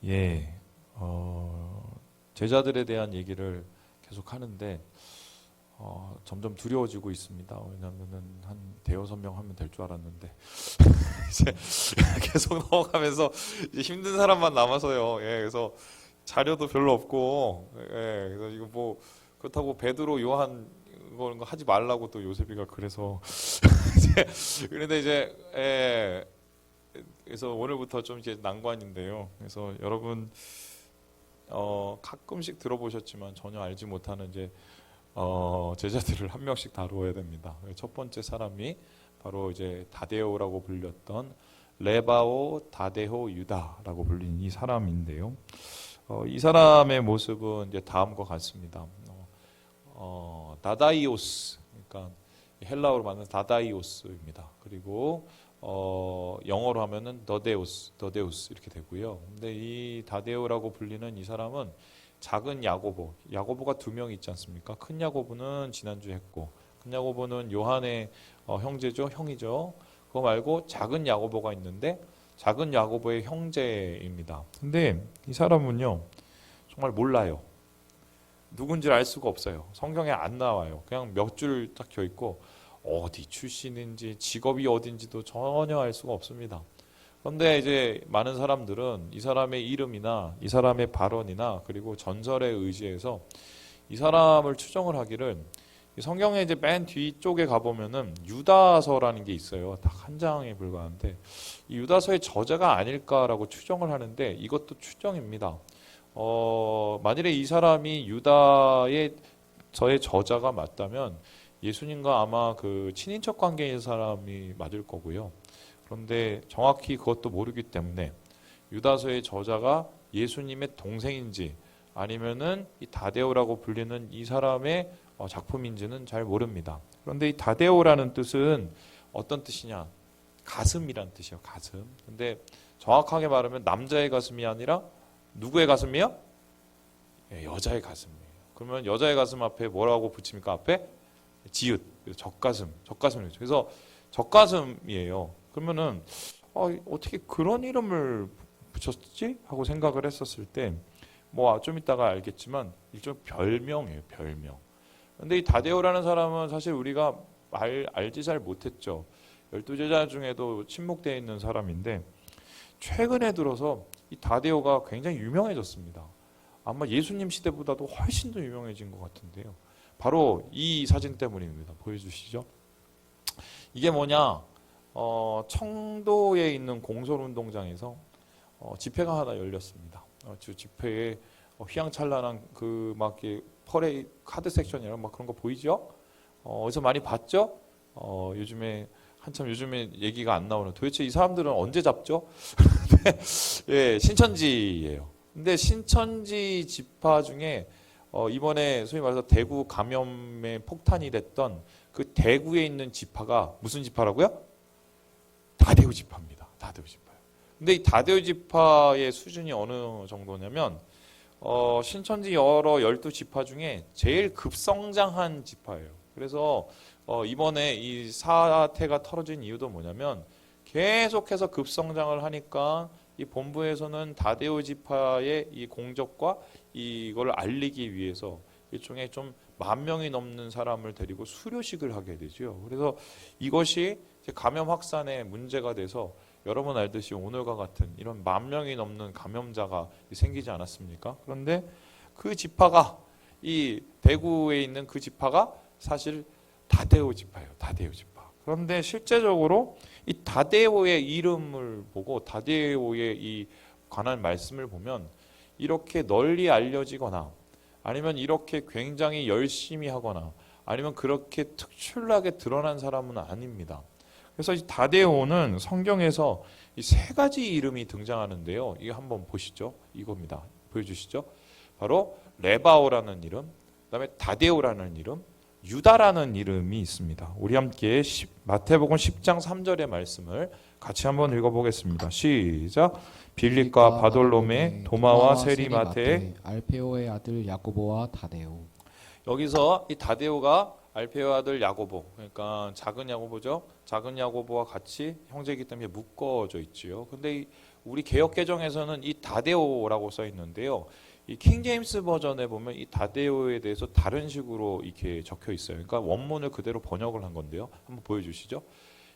예, 제자들에 대한 얘기를 계속 하는데 점점 두려워지고 있습니다. 왜냐하면은 한 대여섯 명 하면 될 줄 알았는데 이제 계속 넘어가면서 이제 힘든 사람만 남아서요. 예, 그래서 자료도 별로 없고, 예, 그래서 이거 뭐 그렇다고 베드로, 요한 그런 거 하지 말라고 또 요셉이가 그래서 그런데 이제 예, 그래서 오늘부터 좀 이제 난관인데요. 그래서 여러분 가끔씩 들어보셨지만 전혀 알지 못하는 이제 제자들을 한 명씩 다루어야 됩니다. 첫 번째 사람이 바로 이제 다데오라고 불렸던 레바오 다데오 유다라고 불린 이 사람인데요. 이 사람의 모습은 이제 다음과 같습니다. 다다이오스, 그러니까 헬라어로 말하면 다다이오스입니다. 그리고 영어로 하면은 더데우스 이렇게 되고요. 근데 이 다데오라고 불리는 이 사람은 작은 야고보가 두 명 있지 않습니까? 큰 야고보는 지난주에 했고, 큰 야고보는 요한의 형이죠. 그거 말고 작은 야고보가 있는데 작은 야고보의 형제입니다. 근데 이 사람은요 정말 몰라요. 누군지 알 수가 없어요. 성경에 안 나와요. 그냥 몇 줄 딱 겨 있고 어디 출신인지 직업이 어딘지도 전혀 알 수가 없습니다. 그런데 이제 많은 사람들은 이 사람의 이름이나 이 사람의 발언이나 그리고 전설에 의지해서 이 사람을 추정을 하기를, 성경에 이제 맨 뒤쪽에 가보면은 유다서라는 게 있어요. 딱 한 장에 불과한데 이 유다서의 저자가 아닐까라고 추정을 하는데 이것도 추정입니다. 만일에 이 사람이 유다의 저자가 맞다면 예수님과 아마 그 친인척 관계인 사람이 맞을 거고요. 그런데 정확히 그것도 모르기 때문에 유다서의 저자가 예수님의 동생인지 아니면은 이 다데오라고 불리는 이 사람의 작품인지는 잘 모릅니다. 그런데 이 다데오라는 뜻은 어떤 뜻이냐? 가슴이란 뜻이에요. 가슴. 근데 정확하게 말하면 남자의 가슴이 아니라 누구의 가슴이요? 여자의 가슴이에요. 그러면 여자의 가슴 앞에 뭐라고 붙입니까? 앞에 지읒, 적가슴이죠. 그래서 적가슴이에요. 그러면은 어떻게 그런 이름을 붙였지? 하고 생각을 했었을 때 뭐 좀 이따가 알겠지만 일종 별명이에요. 별명. 근데 이 다데오라는 사람은 사실 우리가 알지 잘 못했죠. 12제자 중에도 침묵되어 있는 사람인데 최근에 들어서 이 다데오가 굉장히 유명해졌습니다. 아마 예수님 시대보다도 훨씬 더 유명해진 것 같은데요. 바로 이 사진 때문입니다. 보여주시죠. 이게 뭐냐? 청도에 있는 공설운동장에서 집회가 하나 열렸습니다. 집회에 휘황찬란한 그 막 퍼레이드 카드 섹션이랑 막 그런 거 보이죠? 어디서 많이 봤죠? 요즘에 얘기가 안 나오는, 도대체 이 사람들은 언제 잡죠? 예, 신천지예요. 근데 신천지 지파 중에 이번에 소위 말해서 대구 감염에 폭탄이 됐던 그 대구에 있는 지파가 무슨 지파라고요? 다데오 지파입니다. 다데오 지파요. 근데 이 다데오 지파의 수준이 어느 정도냐면 신천지 여러 12지파 중에 제일 급성장한 지파예요. 그래서 이번에 이 사태가 터진 이유도 뭐냐면 계속해서 급성장을 하니까 이 본부에서는 다데오 지파의 이 공적과 이걸 알리기 위해서 일종의 좀 10,000명이 넘는 사람을 데리고 수료식을 하게 되죠. 그래서 이것이 감염 확산에 문제가 돼서 여러분 알듯이 오늘과 같은 이런 10,000명이 넘는 감염자가 생기지 않았습니까? 그런데 그 지파가, 이 대구에 있는 그 지파가 사실 다데오 지파예요. 다데오 지파. 그런데 실제적으로 이 다데오의 이름을 보고 다데오의 이 관한 말씀을 보면 이렇게 널리 알려지거나 아니면 이렇게 굉장히 열심히 하거나 아니면 그렇게 특출나게 드러난 사람은 아닙니다. 그래서 이 다데오는 성경에서 이 세 가지 이름이 등장하는데요. 이거 한번 보시죠. 이겁니다. 보여주시죠. 바로 레바오라는 이름, 그다음에 다데오라는 이름, 유다라는 이름이 있습니다. 우리 함께 마태복음 10장 3절의 말씀을 같이 한번 읽어보겠습니다. 시작. 빌립과 바돌로메, 도마와 세리마테, 알페오의 아들 야고보와 다데오. 여기서 이 다데오가 알페오 아들 야고보, 그러니까 작은 야고보죠. 작은 야고보와 같이 형제이기 때문에 묶어져 있지요. 근데 우리 개역 개정에서는 이 다데오라고 써 있는데요. 이 킹제임스 버전에 보면 이 다데오에 대해서 다른 식으로 이렇게 적혀 있어요. 그러니까 원문을 그대로 번역을 한 건데요. 한번 보여주시죠.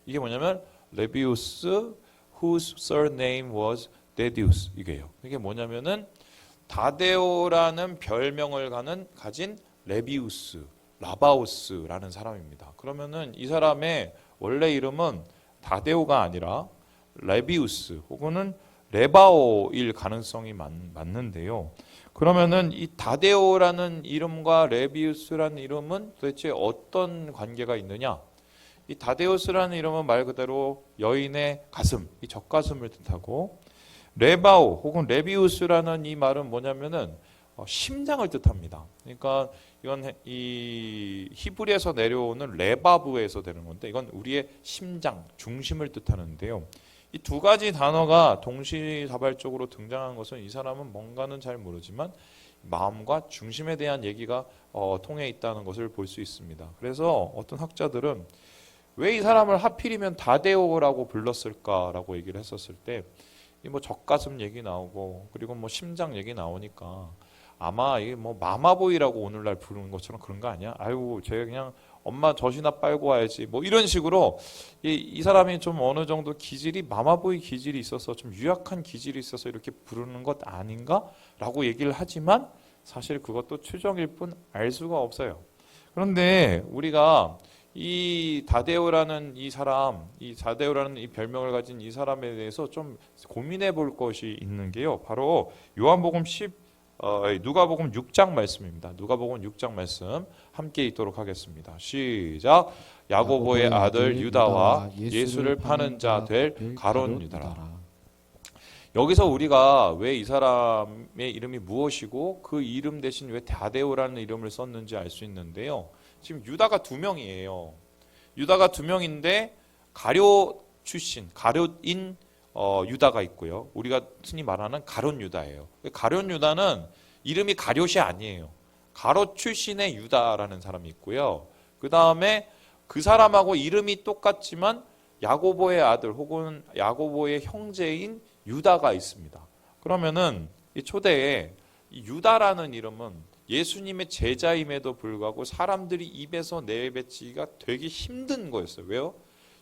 이게 뭐냐면 레비우스 whose surname was Dedius 이게요. 이게 뭐냐면은 다데오라는 별명을 가진 레비우스, 라바오스라는 사람입니다. 그러면은 이 사람의 원래 이름은 다데오가 아니라 레비우스 혹은 레바오일 가능성이 많는데요. 그러면은 이 다데오라는 이름과 레비우스라는 이름은 도대체 어떤 관계가 있느냐? 이 다데우스라는 이름은 말 그대로 여인의 가슴, 이 젖가슴을 뜻하고 레바오 혹은 레비우스라는 이 말은 뭐냐면은 심장을 뜻합니다. 그러니까 이건 이 히브리에서 내려오는 레바브에서 되는 건데 이건 우리의 심장, 중심을 뜻하는데요. 이 두 가지 단어가 동시다발적으로 등장한 것은 이 사람은 뭔가는 잘 모르지만 마음과 중심에 대한 얘기가 통해 있다는 것을 볼 수 있습니다. 그래서 어떤 학자들은 왜 이 사람을 하필이면 다데오라고 불렀을까라고 얘기를 했었을 때 이 뭐 젖가슴 얘기 나오고 그리고 뭐 심장 얘기 나오니까 아마 이게 뭐 마마보이라고 오늘날 부르는 것처럼 그런 거 아니야? 아이고 제가 그냥 엄마 젖이나 빨고 와야지 뭐 이런 식으로 이 사람이 좀 어느 정도 기질이 마마보이 기질이 있어서 좀 유약한 기질이 있어서 이렇게 부르는 것 아닌가라고 얘기를 하지만 사실 그것도 추정일 뿐 알 수가 없어요. 그런데 우리가 이 다데오라는 이 사람, 이 다데오라는 이 별명을 가진 이 사람에 대해서 좀 고민해 볼 것이 있는 게요. 바로 요한복음 누가복음 6장 말씀입니다. 누가복음 6장 말씀 함께 읽도록 하겠습니다. 시작. 야고보의 아들 유다와 예수를 파는 자 될 가룟 유다라. 여기서 우리가 왜 이 사람의 이름이 무엇이고 그 이름 대신 왜 다데오라는 이름을 썼는지 알 수 있는데요. 지금 유다가 두 명이에요. 유다가 두 명인데 가룟 출신, 가룟인 유다가 있고요. 우리가 흔히 말하는 가룟 유다예요. 가룟 유다는 이름이 가룟이 아니에요. 가롯 출신의 유다라는 사람이 있고요. 그 다음에 그 사람하고 이름이 똑같지만 야고보의 아들 혹은 야고보의 형제인 유다가 있습니다. 그러면은 이 초대에 이 유다라는 이름은 예수님의 제자임에도 불구하고 사람들이 입에서 내뱉기가 되게 힘든 거였어요. 왜요?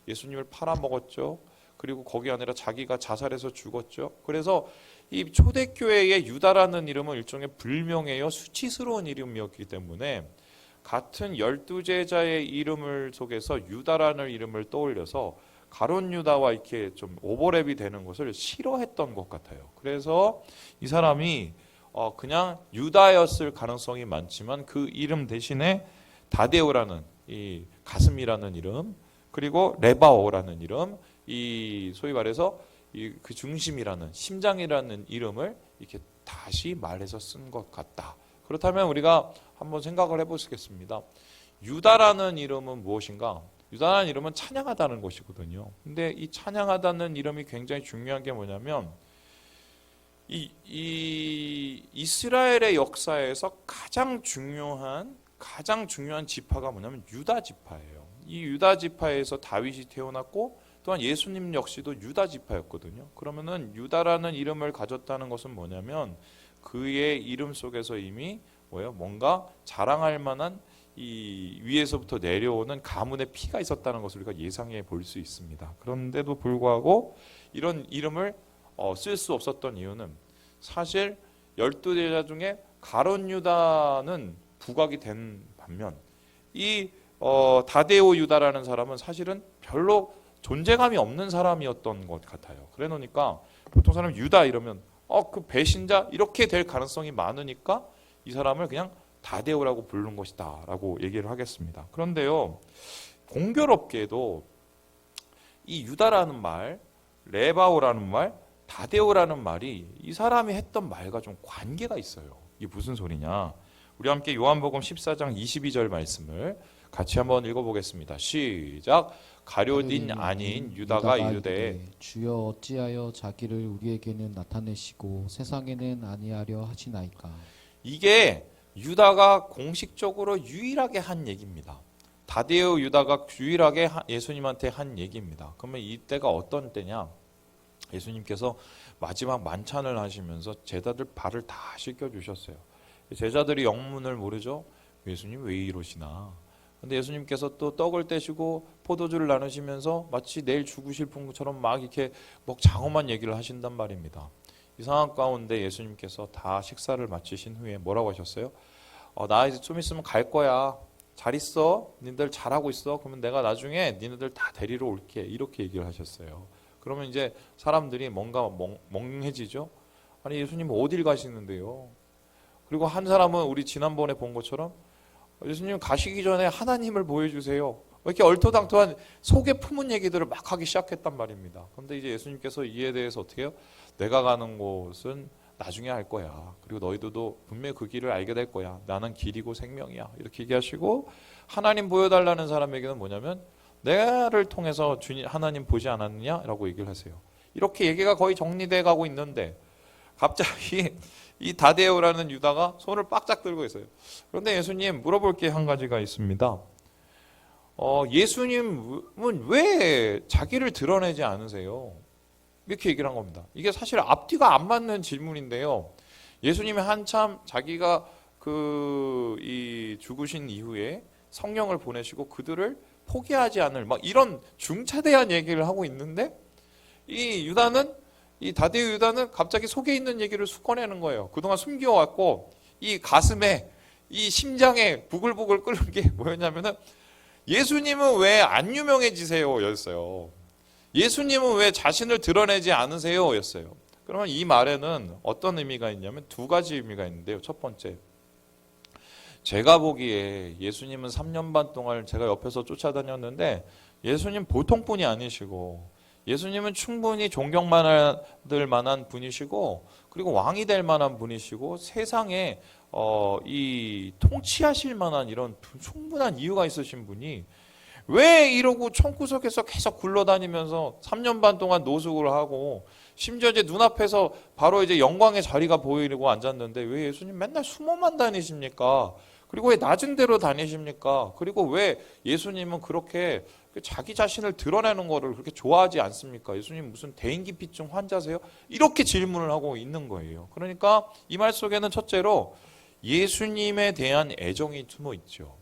예수님을 팔아먹었죠. 그리고 거기 아니라 자기가 자살해서 죽었죠. 그래서 이 초대교회의 유다라는 이름은 일종의 불명예요, 수치스러운 이름이었기 때문에 같은 12제자의 이름을 속에서 유다라는 이름을 떠올려서 가룟 유다와 이렇게 좀 오버랩이 되는 것을 싫어했던 것 같아요. 그래서 이 사람이 그냥 유다였을 가능성이 많지만 그 이름 대신에 다데오라는 이 가슴이라는 이름 그리고 레바오라는 이름 이 소위 말해서 그 중심이라는 심장이라는 이름을 이렇게 다시 말해서 쓴 것 같다. 그렇다면 우리가 한번 생각을 해보시겠습니다. 유다라는 이름은 무엇인가? 유다라는 이름은 찬양하다는 것이거든요. 근데 이 찬양하다는 이름이 굉장히 중요한 게 뭐냐면 이 이스라엘의 역사에서 가장 중요한 지파가 뭐냐면 유다 지파예요. 이 유다 지파에서 다윗이 태어났고 또한 예수님 역시도 유다 지파였거든요. 그러면은 유다라는 이름을 가졌다는 것은 뭐냐면 그의 이름 속에서 이미 뭔가 자랑할 만한 이 위에서부터 내려오는 가문의 피가 있었다는 것을 우리가 예상해 볼 수 있습니다. 그런데도 불구하고 이런 이름을 쓸 수 없었던 이유는 사실 12제자 중에 가룟 유다는 부각이 된 반면 이 다데오 유다라는 사람은 사실은 별로 존재감이 없는 사람이었던 것 같아요. 그래 놓으니까 보통 사람 유다 이러면 그 배신자 이렇게 될 가능성이 많으니까 이 사람을 그냥 다데오라고 부른 것이다 라고 얘기를 하겠습니다. 그런데요, 공교롭게도 이 유다라는 말, 레바오라는 말, 다데오라는 말이 이 사람이 했던 말과 좀 관계가 있어요. 이게 무슨 소리냐? 우리 함께 요한복음 14장 22절 말씀을 같이 한번 읽어보겠습니다. 시작. 가룟인 아닌 유다가 이르되 주여 어찌하여 자기를 우리에게는 나타내시고 세상에는 아니하려 하시나이까. 이게 유다가 공식적으로 유일하게 한 얘기입니다. 다데오 유다가 유일하게 예수님한테 한 얘기입니다. 그러면 이때가 어떤 때냐? 예수님께서 마지막 만찬을 하시면서 제자들 발을 다 씻겨주셨어요. 제자들이 영문을 모르죠? 예수님 왜 이러시나? 근데 예수님께서 또 떡을 떼시고 포도주를 나누시면서 마치 내일 죽으실 분처럼 막 이렇게 장엄한 얘기를 하신단 말입니다. 이 상황 가운데 예수님께서 다 식사를 마치신 후에 뭐라고 하셨어요? 나 이제 좀 있으면 갈 거야. 잘 있어. 니들 잘하고 있어. 그러면 내가 나중에 니네들 다 데리러 올게. 이렇게 얘기를 하셨어요. 그러면 이제 사람들이 뭔가 멍해지죠. 아니 예수님 어딜 가시는데요? 그리고 한 사람은 우리 지난번에 본 것처럼 예수님 가시기 전에 하나님을 보여주세요. 이렇게 얼토당토한 속에 품은 얘기들을 막 하기 시작했단 말입니다. 그런데 이제 예수님께서 이에 대해서 어떻게 해요? 내가 가는 곳은 나중에 할 거야. 그리고 너희들도 분명히 그 길을 알게 될 거야. 나는 길이고 생명이야. 이렇게 얘기하시고 하나님 보여달라는 사람에게는 뭐냐면 내가를 통해서 주님 하나님 보지 않았느냐라고 얘기를 하세요. 이렇게 얘기가 거의 정리돼 가고 있는데 갑자기 이 다데오라는 유다가 손을 바짝 들고 있어요. 그런데 예수님 물어볼 게 한 가지가 있습니다. 예수님은 왜 자기를 드러내지 않으세요? 이렇게 얘기를 한 겁니다. 이게 사실 앞뒤가 안 맞는 질문인데요. 예수님이 한참 자기가 죽으신 이후에 성령을 보내시고 그들을 포기하지 않을 이런 중차대한 얘기를 하고 있는데 이 다데오 유다는 갑자기 속에 있는 얘기를 꺼내는 거예요. 그동안 숨겨왔고 이 가슴에 이 심장에 부글부글 끓는 게 뭐였냐면은 예수님은 왜 안 유명해지세요? 였어요. 예수님은 왜 자신을 드러내지 않으세요? 였어요. 그러면 이 말에는 어떤 의미가 있냐면 두 가지 의미가 있는데요. 첫 번째, 제가 보기에 예수님은 3년 반 동안 제가 옆에서 쫓아다녔는데 예수님 보통 분이 아니시고 예수님은 충분히 존경받을 만한 분이시고 그리고 왕이 될 만한 분이시고 세상에 이 통치하실 만한 이런 충분한 이유가 있으신 분이 왜 이러고 총구석에서 계속 굴러다니면서 3년 반 동안 노숙을 하고 심지어 이제 눈앞에서 바로 이제 영광의 자리가 보이고 앉았는데 왜 예수님 맨날 숨어만 다니십니까? 그리고 왜 낮은 데로 다니십니까? 그리고 왜 예수님은 그렇게 자기 자신을 드러내는 거를 그렇게 좋아하지 않습니까? 예수님 무슨 대인기피증 환자세요? 이렇게 질문을 하고 있는 거예요. 그러니까 이 말 속에는 첫째로 예수님에 대한 애정이 숨어 있죠.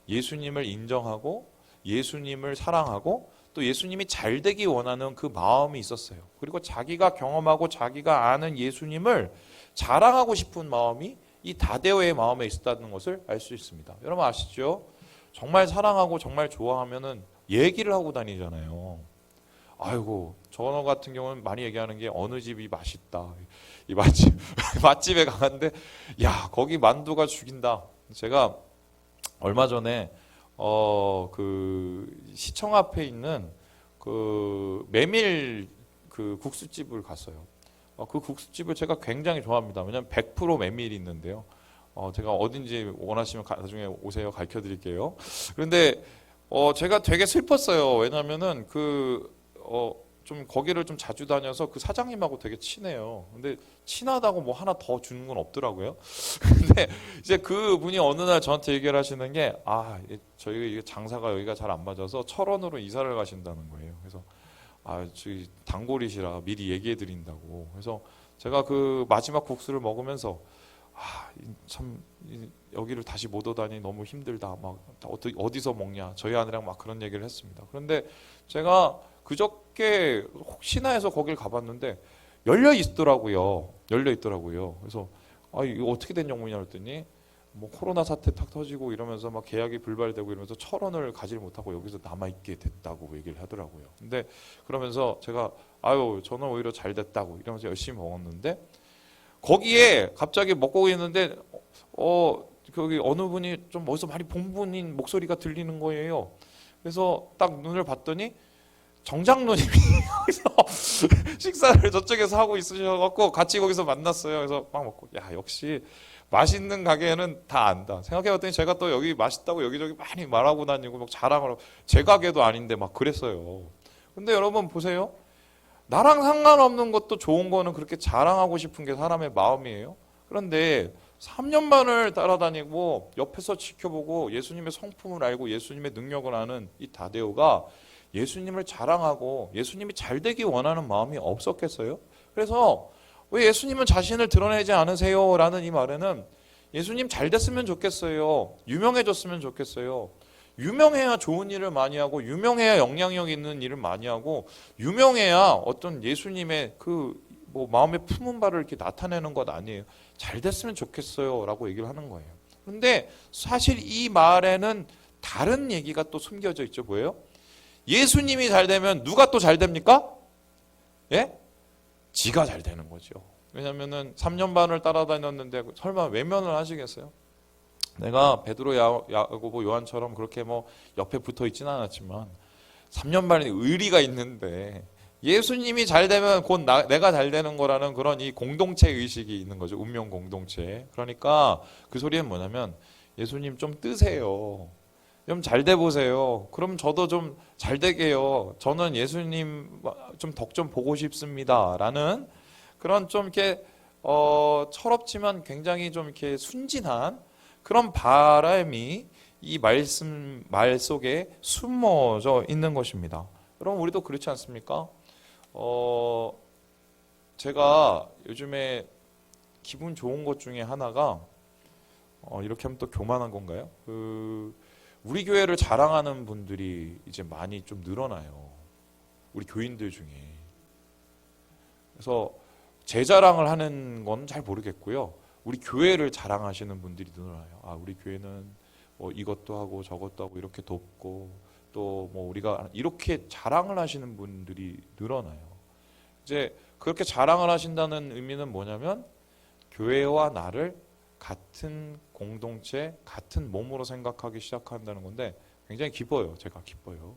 예수님을 인정하고 예수님을 사랑하고 또 예수님이 잘 되기 원하는 그 마음이 있었어요. 그리고 자기가 경험하고 자기가 아는 예수님을 자랑하고 싶은 마음이 이 다데오의 마음에 있었다는 것을 알 수 있습니다. 여러분 아시죠? 정말 사랑하고 정말 좋아하면은 얘기를 하고 다니잖아요. 아이고, 저 같은 경우는 많이 얘기하는 게 어느 집이 맛있다. 이 맛집에 가는데 야, 거기 만두가 죽인다. 제가 얼마 전에 시청 앞에 있는 메밀 국수집을 갔어요. 그 국수집을 제가 굉장히 좋아합니다. 왜냐하면 100% 메밀이 있는데요. 제가 어딘지 원하시면 나중에 오세요. 가르쳐 드릴게요. 그런데 제가 되게 슬펐어요. 왜냐면은 좀 거기를 좀 자주 다녀서 그 사장님하고 되게 친해요. 근데 친하다고 뭐 하나 더 주는 건 없더라고요. 근데 이제 그 분이 어느 날 저한테 얘기를 하시는 게 저희가 이게 장사가 여기가 잘 안 맞아서 철원으로 이사를 가신다는 거예요. 그래서 저기 단골이시라 미리 얘기해 드린다고. 그래서 제가 그 마지막 국수를 먹으면서 참 여기를 다시 못 오다니 너무 힘들다. 막 어디서 먹냐. 저희 아내랑 막 그런 얘기를 했습니다. 그런데 제가 그저께 혹시나 해서 거길 가봤는데 열려 있더라고요. 그래서 이거 어떻게 된 영문이냐 그랬더니 뭐 코로나 사태 탁 터지고 이러면서 막 계약이 불발되고 이러면서 철원을 가지 못하고 여기서 남아있게 됐다고 얘기를 하더라고요. 근데 그러면서 제가 저는 오히려 잘 됐다고 이러면서 열심히 먹었는데 거기에 갑자기 먹고 있는데 거기 어느 분이 좀 어디서 많이 본 분인 목소리가 들리는 거예요. 그래서 딱 눈을 봤더니 정장로님이 거기서 식사를 저쪽에서 하고 있으셔갖고 같이 거기서 만났어요. 그래서 막 먹고 역시 맛있는 가게는 다 안다. 생각해봤더니 제가 또 여기 맛있다고 여기저기 많이 말하고 다니고 막 자랑을 하고 제 가게도 아닌데 막 그랬어요. 근데 여러분 보세요. 나랑 상관없는 것도 좋은 거는 그렇게 자랑하고 싶은 게 사람의 마음이에요. 그런데 3년 반을 따라다니고 옆에서 지켜보고 예수님의 성품을 알고 예수님의 능력을 아는 이 다데오가 예수님을 자랑하고 예수님이 잘 되기 원하는 마음이 없었겠어요? 그래서 왜 예수님은 자신을 드러내지 않으세요? 라는 이 말에는 예수님 잘 됐으면 좋겠어요. 유명해졌으면 좋겠어요. 유명해야 좋은 일을 많이 하고 유명해야 영향력 있는 일을 많이 하고 유명해야 어떤 예수님의 그 뭐 마음에 품은 바를 이렇게 나타내는 것 아니에요. 잘 됐으면 좋겠어요 라고 얘기를 하는 거예요. 그런데 사실 이 말에는 다른 얘기가 또 숨겨져 있죠. 뭐예요? 예수님이 잘 되면 누가 또 잘 됩니까? 예? 지가 잘 되는 거죠. 왜냐면은 3년 반을 따라다녔는데 설마 외면을 하시겠어요? 내가 베드로, 야고보, 요한처럼 그렇게 뭐 옆에 붙어 있지는 않았지만 3년 반의 의리가 있는데 예수님이 잘 되면 곧 내가 잘 되는 거라는 그런 이 공동체 의식이 있는 거죠. 운명 공동체. 그러니까 그 소리는 뭐냐면 예수님 좀 뜨세요. 좀 잘 돼 보세요. 그럼 저도 좀 잘 되게요. 저는 예수님 좀 덕 좀 보고 싶습니다. 라는 그런 좀 이렇게 철없지만 굉장히 좀 이렇게 순진한 그런 바람이 이 말 속에 숨어져 있는 것입니다. 여러분 우리도 그렇지 않습니까? 제가 요즘에 기분 좋은 것 중에 하나가 이렇게 하면 또 교만한 건가요? 우리 교회를 자랑하는 분들이 이제 많이 좀 늘어나요. 우리 교인들 중에. 그래서 제 자랑을 하는 건 잘 모르겠고요. 우리 교회를 자랑하시는 분들이 늘어나요. 아, 우리 교회는 뭐 이것도 하고 저것도 하고 이렇게 돕고 또 뭐 우리가 이렇게 자랑을 하시는 분들이 늘어나요. 이제 그렇게 자랑을 하신다는 의미는 뭐냐면 교회와 나를 같은 공동체, 같은 몸으로 생각하기 시작한다는 건데 굉장히 기뻐요. 제가 기뻐요.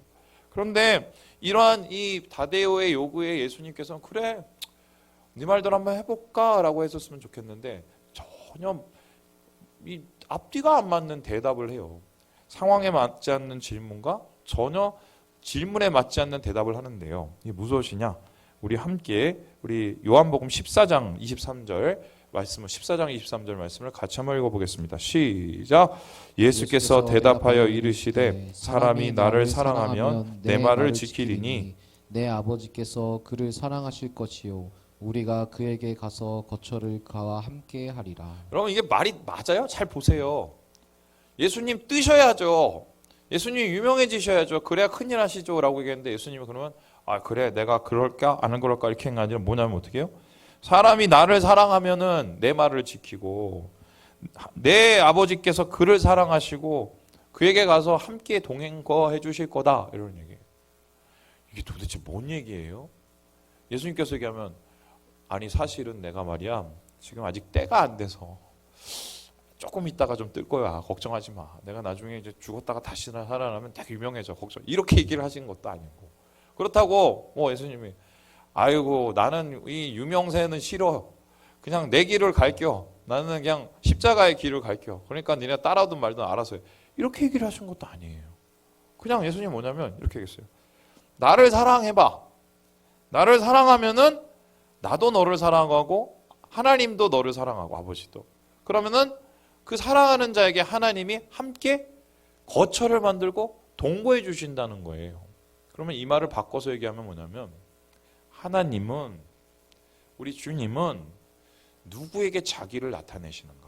그런데 이러한 이 다데오의 요구에 예수님께서는 그래, 네 말대로 한번 해볼까? 라고 했었으면 좋겠는데 전혀 이 앞뒤가 안 맞는 대답을 해요. 상황에 맞지 않는 질문과 전혀 질문에 맞지 않는 대답을 하는데요. 이게 무엇이냐? 우리 함께 우리 요한복음 14장 23절 말씀을 14장 23절 말씀을 같이 한번 읽어보겠습니다. 시작. 예수께서 대답하여 이르시되 사람이 나를 사랑하면 내 말을 지키리니 내 아버지께서 그를 사랑하실 것이요 우리가 그에게 가서 거처를 그와 함께 하리라. 여러분 이게 말이 맞아요? 잘 보세요. 예수님 뜨셔야죠. 예수님 유명해지셔야죠. 그래야 큰일 하시죠 라고 얘기했는데 예수님은 그러면 아 그래 내가 그럴까 안 그럴까 이렇게 한 게 아니라 뭐냐면 어떻게 해요? 사람이 나를 사랑하면은 내 말을 지키고 내 아버지께서 그를 사랑하시고 그에게 가서 함께 동행해 주실 거다 이런 얘기예요. 이게 도대체 뭔 얘기예요? 예수님께서 얘기하면 아니 사실은 내가 말이야 지금 아직 때가 안 돼서 조금 있다가 좀 뜰 거야. 걱정하지 마. 내가 나중에 이제 죽었다가 다시 살아나면 되게 유명해져. 걱정. 이렇게 얘기를 하신 것도 아니고. 그렇다고 뭐 예수님이 아이고 나는 이 유명세는 싫어. 그냥 내 길을 갈겨. 나는 그냥 십자가의 길을 갈겨. 그러니까 니네 따라오든 말든 알아서 해. 이렇게 얘기를 하신 것도 아니에요. 그냥 예수님 뭐냐면 이렇게 얘기했어요. 나를 사랑해봐. 나를 사랑하면은 나도 너를 사랑하고 하나님도 너를 사랑하고 아버지도. 그러면은 그 사랑하는 자에게 하나님이 함께 거처를 만들고 동거해 주신다는 거예요. 그러면 이 말을 바꿔서 얘기하면 뭐냐면 하나님은 우리 주님은 누구에게 자기를 나타내시는가?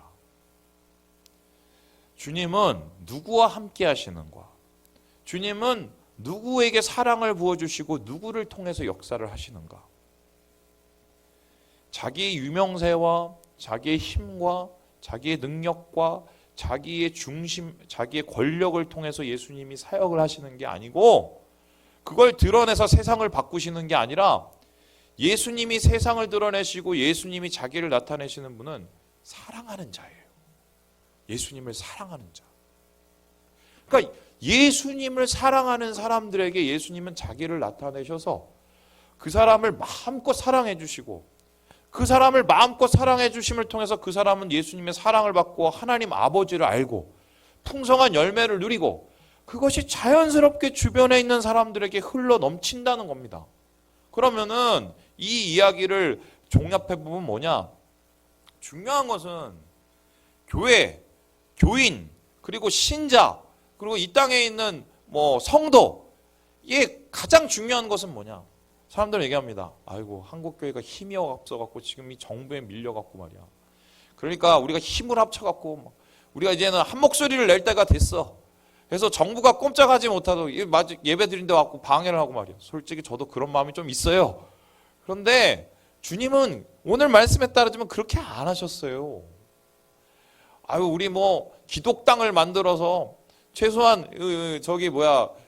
주님은 누구와 함께 하시는가? 주님은 누구에게 사랑을 부어주시고 누구를 통해서 역사를 하시는가? 자기의 유명세와 자기의 힘과 자기의 능력과 자기의 중심, 자기의 권력을 통해서 예수님이 사역을 하시는 게 아니고 그걸 드러내서 세상을 바꾸시는 게 아니라 예수님이 세상을 드러내시고 예수님이 자기를 나타내시는 분은 사랑하는 자예요. 예수님을 사랑하는 자. 그러니까 예수님을 사랑하는 사람들에게 예수님은 자기를 나타내셔서 그 사람을 마음껏 사랑해 주시고 그 사람을 마음껏 사랑해 주심을 통해서 그 사람은 예수님의 사랑을 받고 하나님 아버지를 알고 풍성한 열매를 누리고 그것이 자연스럽게 주변에 있는 사람들에게 흘러 넘친다는 겁니다. 그러면은 이 이야기를 종합해 보면 뭐냐? 중요한 것은 교회, 교인, 그리고 신자, 그리고 이 땅에 있는 뭐 성도, 이게 가장 중요한 것은 뭐냐? 사람들은 얘기합니다. 아이고, 한국교회가 힘이 없어갖고 지금 이 정부에 밀려갖고 말이야. 그러니까 우리가 힘을 합쳐갖고 우리가 이제는 한 목소리를 낼 때가 됐어. 그래서 정부가 꼼짝하지 못하고 예배 드린데 왔고 방해를 하고 말이야. 솔직히 저도 그런 마음이 좀 있어요. 그런데 주님은 오늘 말씀에 따르지만 그렇게 안 하셨어요. 아유, 우리 뭐 기독당을 만들어서 최소한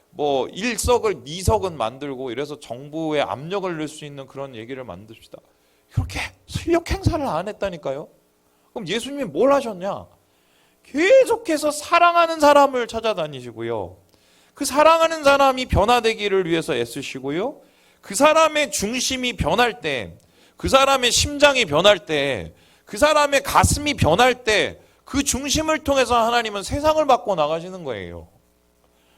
뭐 1석을 2석은 만들고 이래서 정부에 압력을 넣을 수 있는 그런 얘기를 만듭시다. 그렇게 실력 행사를 안 했다니까요. 그럼 예수님이 뭘 하셨냐? 계속해서 사랑하는 사람을 찾아다니시고요. 그 사랑하는 사람이 변화되기를 위해서 애쓰시고요. 그 사람의 중심이 변할 때, 그 사람의 심장이 변할 때, 그 사람의 가슴이 변할 때 그 중심을 통해서 하나님은 세상을 바꿔 나가시는 거예요.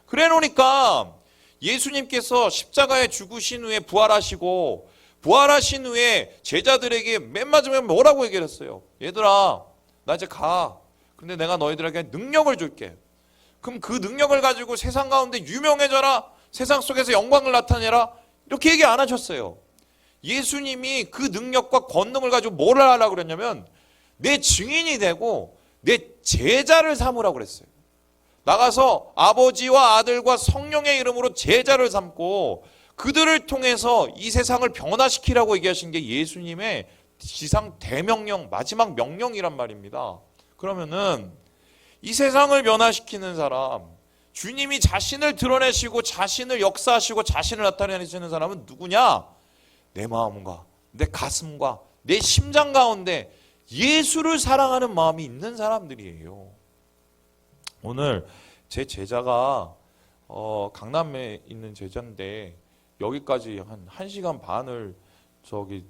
그래 놓으니까 예수님께서 십자가에 죽으신 후에 부활하시고 부활하신 후에 제자들에게 맨 마지막에 뭐라고 얘기를 했어요? 얘들아, 나 이제 가. 근데 내가 너희들에게 능력을 줄게. 그럼 그 능력을 가지고 세상 가운데 유명해져라. 세상 속에서 영광을 나타내라. 이렇게 얘기 안 하셨어요. 예수님이 그 능력과 권능을 가지고 뭘 하려고 그랬냐면 내 증인이 되고 내 제자를 삼으라고 그랬어요. 나가서 아버지와 아들과 성령의 이름으로 제자를 삼고 그들을 통해서 이 세상을 변화시키라고 얘기하신 게 예수님의 지상 대명령, 마지막 명령이란 말입니다. 그러면은 이 세상을 변화시키는 사람, 주님이 자신을 드러내시고 자신을 역사하시고 자신을 나타내시는 사람은 누구냐? 내 마음과 내 가슴과 내 심장 가운데 예수를 사랑하는 마음이 있는 사람들이에요. 오늘 제 제자가 강남에 있는 제자인데 여기까지 한 1시간 반을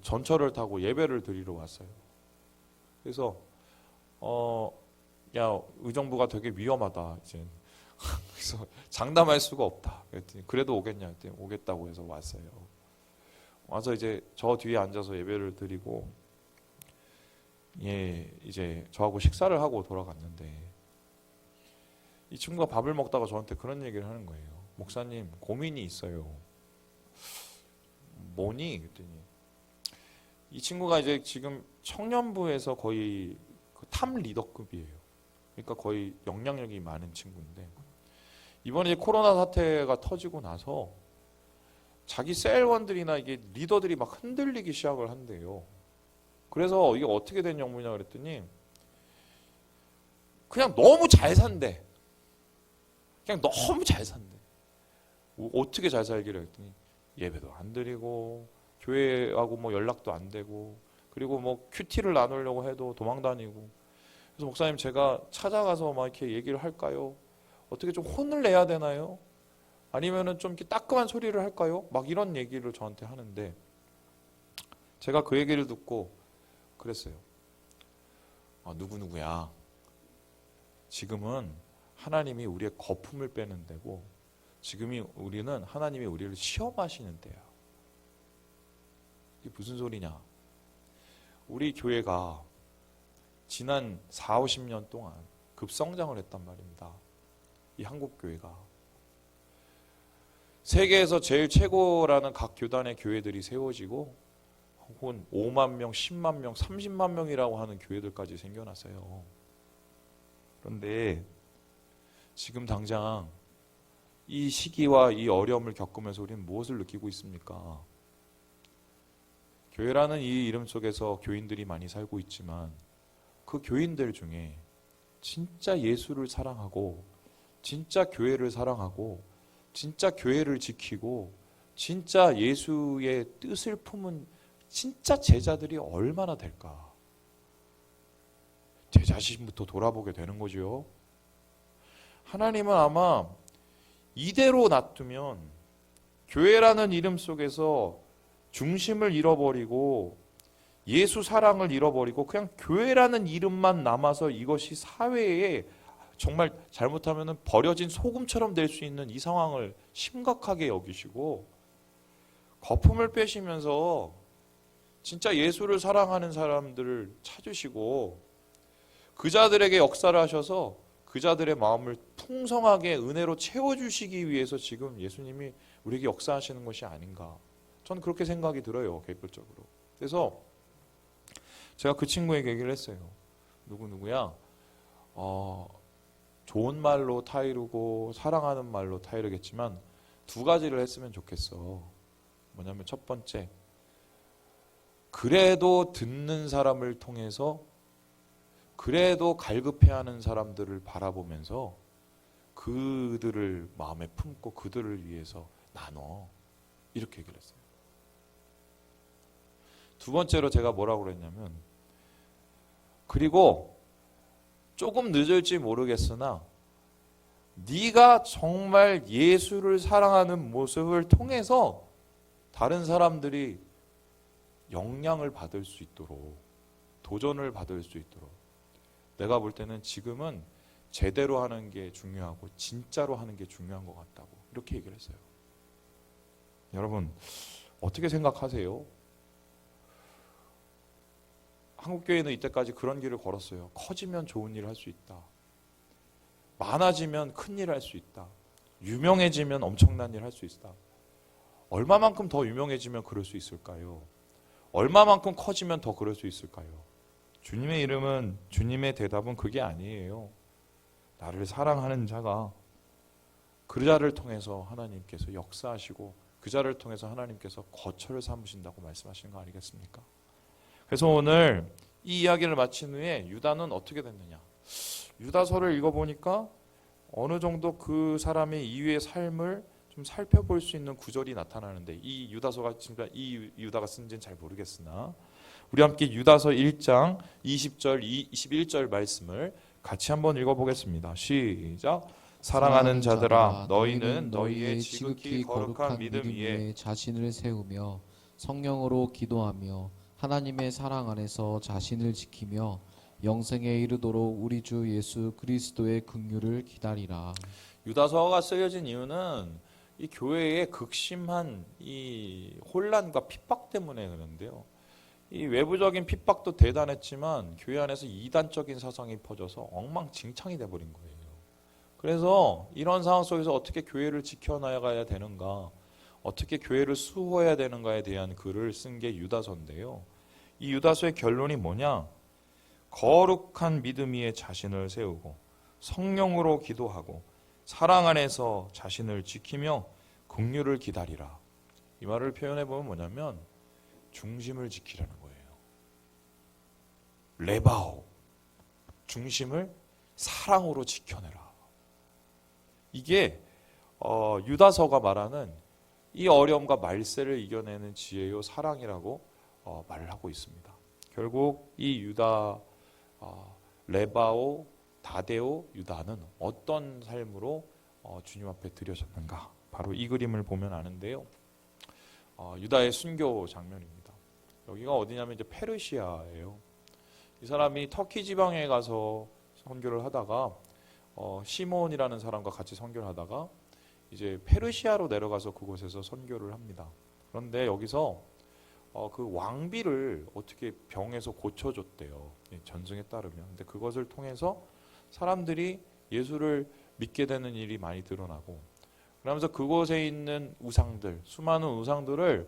전철을 타고 예배를 드리러 왔어요. 그래서 야, 의정부가 되게 위험하다 이제. 그래서 장담할 수가 없다. 그랬더니 그래도 오겠냐 했더니 오겠다고 해서 왔어요. 와서 이제 저 뒤에 앉아서 예배를 드리고 이제 저하고 식사를 하고 돌아갔는데 이 친구가 밥을 먹다가 저한테 그런 얘기를 하는 거예요. 목사님, 고민이 있어요. 뭐니? 그랬더니 이 친구가 이제 지금 청년부에서 거의 탑 리더급이에요. 그러니까 거의 영향력이 많은 친구인데 이번에 코로나 사태가 터지고 나서 자기 셀원들이나 이게 리더들이 막 흔들리기 시작을 한대요. 그래서 이게 어떻게 된 영문이냐 그랬더니 그냥 너무 잘 산대. 그냥 너무 잘 산대. 어떻게 잘 살기를 했더니 예배도 안 드리고 교회하고 뭐 연락도 안 되고 그리고 뭐 큐티를 나누려고 해도 도망 다니고. 그래서 목사님, 제가 찾아가서 막 이렇게 얘기를 할까요? 어떻게 좀 혼을 내야 되나요? 아니면은 좀 이렇게 따끔한 소리를 할까요? 막 이런 얘기를 저한테 하는데 제가 그 얘기를 듣고 그랬어요. 누구누구야. 지금은 하나님이 우리의 거품을 빼는 데고 우리는 하나님이 우리를 시험하시는 때야. 이게 무슨 소리냐? 우리 교회가 지난 4, 50년 동안 급성장을 했단 말입니다. 이 한국교회가. 세계에서 제일 최고라는 각 교단의 교회들이 세워지고 혹은 5만 명, 10만 명, 30만 명이라고 하는 교회들까지 생겨났어요. 그런데 지금 당장 이 시기와 이 어려움을 겪으면서 우리는 무엇을 느끼고 있습니까? 교회라는 이 이름 속에서 교인들이 많이 살고 있지만 그 교인들 중에 진짜 예수를 사랑하고 진짜 교회를 사랑하고 진짜 교회를 지키고 진짜 예수의 뜻을 품은 진짜 제자들이 얼마나 될까? 제 자신부터 돌아보게 되는 거죠. 하나님은 아마 이대로 놔두면 교회라는 이름 속에서 중심을 잃어버리고 예수 사랑을 잃어버리고 그냥 교회라는 이름만 남아서 이것이 사회에 정말 잘못하면 버려진 소금처럼 될 수 있는 이 상황을 심각하게 여기시고 거품을 빼시면서 진짜 예수를 사랑하는 사람들을 찾으시고 그 자들에게 역사를 하셔서 그 자들의 마음을 풍성하게 은혜로 채워주시기 위해서 지금 예수님이 우리에게 역사하시는 것이 아닌가. 저는 그렇게 생각이 들어요. 개별적으로. 그래서 제가 그 친구에게 얘기를 했어요. 누구야? 좋은 말로 타이르고 사랑하는 말로 타이르겠지만 두 가지를 했으면 좋겠어. 뭐냐면 첫 번째, 그래도 듣는 사람을 통해서 그래도 갈급해하는 사람들을 바라보면서 그들을 마음에 품고 그들을 위해서 나눠. 이렇게 얘기를 했어요. 두 번째로 제가 뭐라고 그랬냐면, 그리고 조금 늦을지 모르겠으나 네가 정말 예수를 사랑하는 모습을 통해서 다른 사람들이 영향을 받을 수 있도록, 도전을 받을 수 있도록, 내가 볼 때는 지금은 제대로 하는 게 중요하고 진짜로 하는 게 중요한 것 같다고 이렇게 얘기를 했어요. 여러분 어떻게 생각하세요? 한국교회는 이때까지 그런 길을 걸었어요. 커지면 좋은 일을 할 수 있다. 많아지면 큰 일을 할 수 있다. 유명해지면 엄청난 일을 할 수 있다. 얼마만큼 더 유명해지면 그럴 수 있을까요? 얼마만큼 커지면 더 그럴 수 있을까요? 주님의 이름은, 주님의 대답은 그게 아니에요. 나를 사랑하는 자가 그 자를 통해서 하나님께서 역사하시고 그 자를 통해서 하나님께서 거처를 삼으신다고 말씀하시는 거 아니겠습니까? 그래서 오늘 이 이야기를 마친 후에 유다는 어떻게 됐느냐? 유다서를 읽어보니까 어느 정도 그 사람의 이후의 삶을 좀 살펴볼 수 있는 구절이 나타나는데, 이 유다서가 진짜 이 유다가 쓴지는 잘 모르겠으나 우리 함께 유다서 1장 20절 21절 말씀을 같이 한번 읽어보겠습니다. 시작. 사랑하는 자들아, 너희는 너희의 지극히 거룩한 믿음 위에 자신을 세우며 성령으로 기도하며 하나님의 사랑 안에서 자신을 지키며 영생에 이르도록 우리 주 예수 그리스도의 긍휼을 기다리라. 유다서가 쓰여진 이유는 이 교회의 극심한 이 혼란과 핍박 때문에 그런데요. 이 외부적인 핍박도 대단했지만 교회 안에서 이단적인 사상이 퍼져서 엉망진창이 돼버린 거예요. 그래서 이런 상황 속에서 어떻게 교회를 지켜나가야 되는가, 어떻게 교회를 수호해야 되는가에 대한 글을 쓴 게 유다서인데요. 이 유다서의 결론이 뭐냐? 거룩한 믿음 위에 자신을 세우고 성령으로 기도하고 사랑 안에서 자신을 지키며 긍휼을 기다리라. 이 말을 표현해 보면 뭐냐면 중심을 지키라는 거예요. 레바오, 중심을 사랑으로 지켜내라. 이게 유다서가 말하는 이 어려움과 말세를 이겨내는 지혜요 사랑이라고 말을 하고 있습니다. 결국 이 유다, 레바오, 다데오, 유다는 어떤 삶으로 주님 앞에 드려졌는가, 바로 이 그림을 보면 아는데요. 유다의 순교 장면입니다. 여기가 어디냐면 이제 페르시아예요. 이 사람이 터키 지방에 가서 선교를 하다가 시몬이라는 사람과 같이 선교를 하다가 이제 페르시아로 내려가서 그곳에서 선교를 합니다. 그런데 여기서 그 왕비를 어떻게 병에서 고쳐줬대요. 전승에 따르면. 근데 그것을 통해서 사람들이 예수를 믿게 되는 일이 많이 드러나고, 그러면서 그곳에 있는 우상들, 수많은 우상들을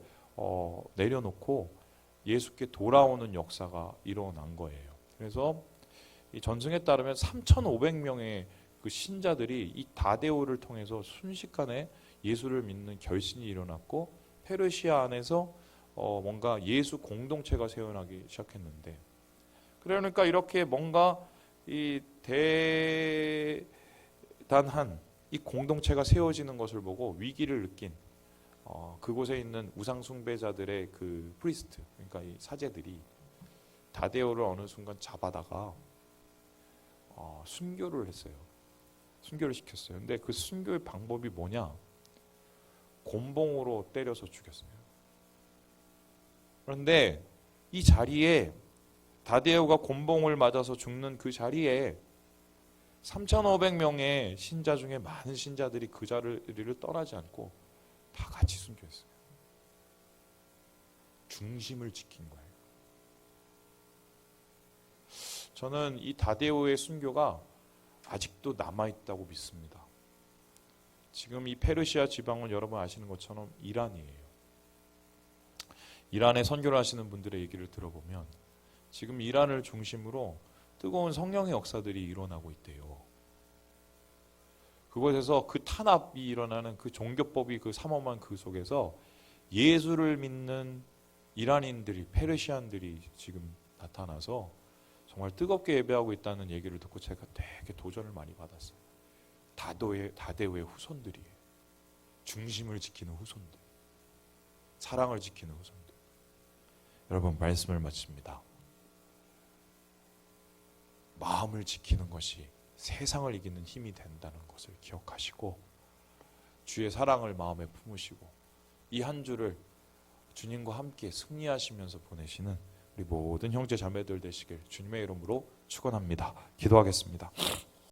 내려놓고 예수께 돌아오는 역사가 일어난 거예요. 그래서 이 전승에 따르면 3,500명의 그 신자들이 이 다데오를 통해서 순식간에 예수를 믿는 결신이 일어났고, 페르시아 안에서 뭔가 예수 공동체가 세어나기 시작했는데, 그러니까 이렇게 뭔가 이 대단한 이 공동체가 세워지는 것을 보고 위기를 느낀 그곳에 있는 우상 숭배자들의 그 프리스트, 그러니까 이 사제들이 다데오를 어느 순간 잡아다가 순교를 했어요. 순교를 시켰어요. 근데 그 순교의 방법이 뭐냐? 곤봉으로 때려서 죽였어요. 그런데 이 자리에 다데오가 곤봉을 맞아서 죽는 그 자리에 3,500명의 신자 중에 많은 신자들이 그 자리를 떠나지 않고 다 같이 순교했어요. 중심을 지킨 거예요. 저는 이 다데오의 순교가 아직도 남아있다고 믿습니다. 지금 이 페르시아 지방은 여러분 아시는 것처럼 이란이에요. 이란에 선교를 하시는 분들의 얘기를 들어보면 지금 이란을 중심으로 뜨거운 성령의 역사들이 일어나고 있대요. 그곳에서 그 탄압이 일어나는 그 종교법이 그 삼엄한 그 속에서 예수를 믿는 이란인들이, 페르시안들이 지금 나타나서 정말 뜨겁게 예배하고 있다는 얘기를 듣고 제가 되게 도전을 많이 받았어요. 다데오의 후손들이에요. 중심을 지키는 후손들, 사랑을 지키는 후손들. 여러분, 말씀을 마칩니다. 마음을 지키는 것이 세상을 이기는 힘이 된다는 것을 기억하시고 주의 사랑을 마음에 품으시고 이 한 주를 주님과 함께 승리하시면서 보내시는 우리 모든 형제 자매들 되시길 주님의 이름으로 축원합니다. 기도하겠습니다.